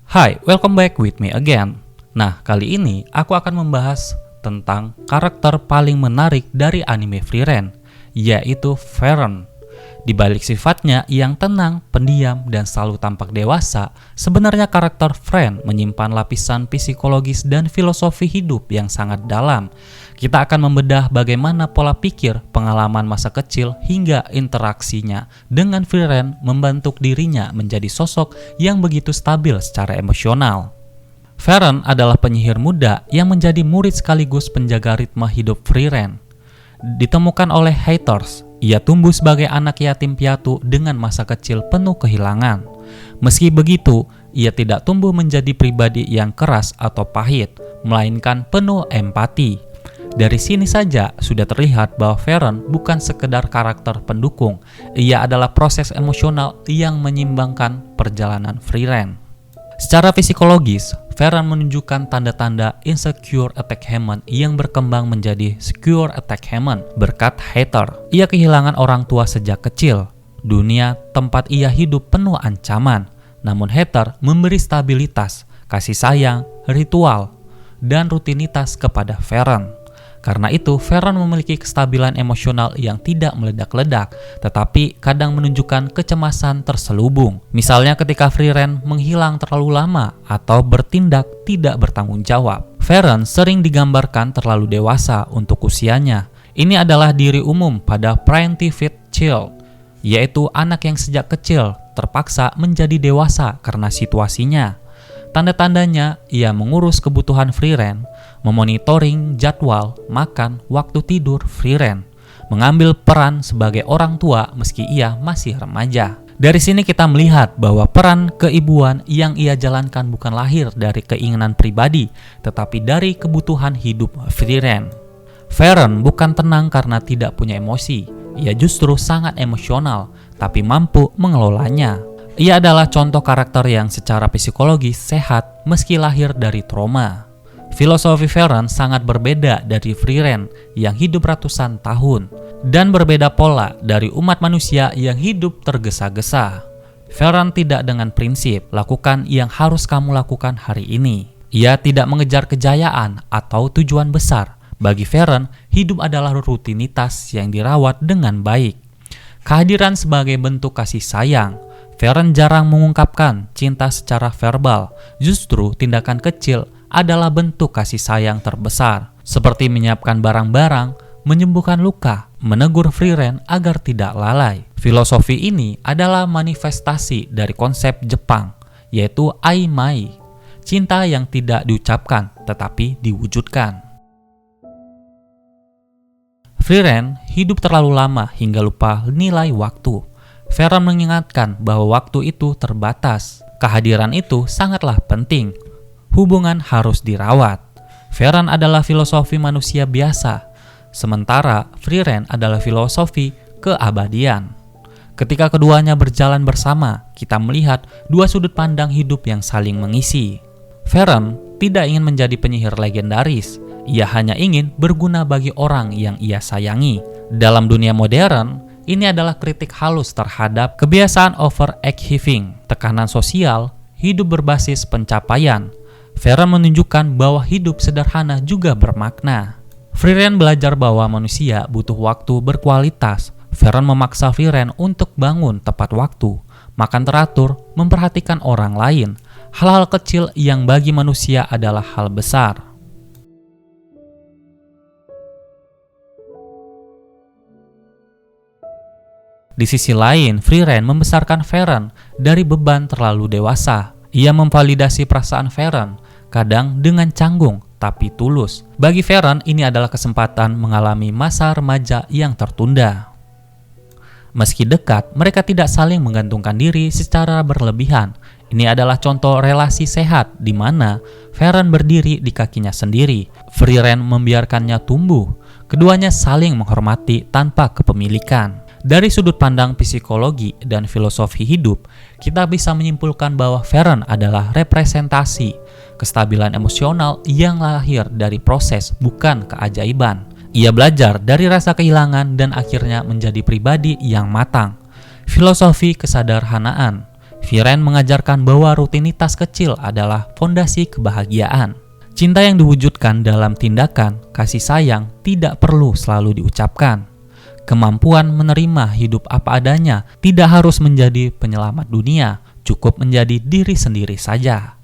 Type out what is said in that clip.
Hai, welcome back with me again. Nah, kali ini aku akan membahas tentang karakter paling menarik dari anime Frieren, yaitu Frieren. Di balik sifatnya yang tenang, pendiam, dan selalu tampak dewasa, sebenarnya karakter Frieren menyimpan lapisan psikologis dan filosofi hidup yang sangat dalam. Kita akan membedah bagaimana pola pikir, pengalaman masa kecil, hingga interaksinya dengan Frieren membentuk dirinya menjadi sosok yang begitu stabil secara emosional. Frieren adalah penyihir muda yang menjadi murid sekaligus penjaga ritme hidup Frieren. Ditemukan oleh haters, ia tumbuh sebagai anak yatim piatu dengan masa kecil penuh kehilangan. Meski begitu, ia tidak tumbuh menjadi pribadi yang keras atau pahit, melainkan penuh empati. Dari sini saja sudah terlihat bahwa Frieren bukan sekedar karakter pendukung, ia adalah proses emosional yang menyimbangkan perjalanan Frieren. Secara psikologis, Frieren menunjukkan tanda-tanda insecure attachment yang berkembang menjadi secure attachment berkat hater. Ia kehilangan orang tua sejak kecil. Dunia tempat ia hidup penuh ancaman, namun hater memberi stabilitas, kasih sayang, ritual, dan rutinitas kepada Frieren. Karena itu, Frieren memiliki kestabilan emosional yang tidak meledak-ledak, tetapi kadang menunjukkan kecemasan terselubung. Misalnya ketika Frieren menghilang terlalu lama atau bertindak tidak bertanggung jawab. Frieren sering digambarkan terlalu dewasa untuk usianya. Ini adalah diri umum pada Parentified Child, yaitu anak yang sejak kecil terpaksa menjadi dewasa karena situasinya. Tanda-tandanya, ia mengurus kebutuhan Frieren, memonitoring jadwal, makan, waktu tidur Frieren, mengambil peran sebagai orang tua meski ia masih remaja. Dari sini kita melihat bahwa peran keibuan yang ia jalankan bukan lahir dari keinginan pribadi, tetapi dari kebutuhan hidup Frieren. Frieren bukan tenang karena tidak punya emosi, ia justru sangat emosional, tapi mampu mengelolanya. Ia adalah contoh karakter yang secara psikologis sehat meski lahir dari trauma. Filosofi Frieren sangat berbeda dari Frieren yang hidup ratusan tahun dan berbeda pola dari umat manusia yang hidup tergesa-gesa. Frieren tidak dengan prinsip, lakukan yang harus kamu lakukan hari ini. Ia tidak mengejar kejayaan atau tujuan besar. Bagi Frieren, hidup adalah rutinitas yang dirawat dengan baik. Kehadiran sebagai bentuk kasih sayang. Frieren jarang mengungkapkan cinta secara verbal, justru tindakan kecil adalah bentuk kasih sayang terbesar, seperti menyiapkan barang-barang, menyembuhkan luka, menegur Frieren agar tidak lalai. Filosofi ini adalah manifestasi dari konsep Jepang, yaitu Aimai, cinta yang tidak diucapkan tetapi diwujudkan. Frieren hidup terlalu lama hingga lupa nilai waktu. Frieren mengingatkan bahwa waktu itu terbatas. Kehadiran itu sangatlah penting. Hubungan harus dirawat. Frieren adalah filosofi manusia biasa, sementara Frieren adalah filosofi keabadian. Ketika keduanya berjalan bersama, kita melihat dua sudut pandang hidup yang saling mengisi. Frieren tidak ingin menjadi penyihir legendaris. Ia hanya ingin berguna bagi orang yang ia sayangi. Dalam dunia modern, ini adalah kritik halus terhadap kebiasaan over-achieving, tekanan sosial, hidup berbasis pencapaian. Frieren menunjukkan bahwa hidup sederhana juga bermakna. Frieren belajar bahwa manusia butuh waktu berkualitas. Frieren memaksa Frieren untuk bangun tepat waktu, makan teratur, memperhatikan orang lain. Hal-hal kecil yang bagi manusia adalah hal besar. Di sisi lain, Frieren membesarkan Frieren dari beban terlalu dewasa. Ia memvalidasi perasaan Frieren, kadang dengan canggung tapi tulus. Bagi Frieren, ini adalah kesempatan mengalami masa remaja yang tertunda. Meski dekat, mereka tidak saling menggantungkan diri secara berlebihan. Ini adalah contoh relasi sehat di mana Frieren berdiri di kakinya sendiri. Frieren membiarkannya tumbuh. Keduanya saling menghormati tanpa kepemilikan. Dari sudut pandang psikologi dan filosofi hidup, kita bisa menyimpulkan bahwa Frieren adalah representasi kestabilan emosional yang lahir dari proses, bukan keajaiban. Ia belajar dari rasa kehilangan dan akhirnya menjadi pribadi yang matang. Filosofi kesederhanaan Frieren mengajarkan bahwa rutinitas kecil adalah fondasi kebahagiaan. Cinta yang diwujudkan dalam tindakan, kasih sayang tidak perlu selalu diucapkan. Kemampuan menerima hidup apa adanya tidak harus menjadi penyelamat dunia, cukup menjadi diri sendiri saja.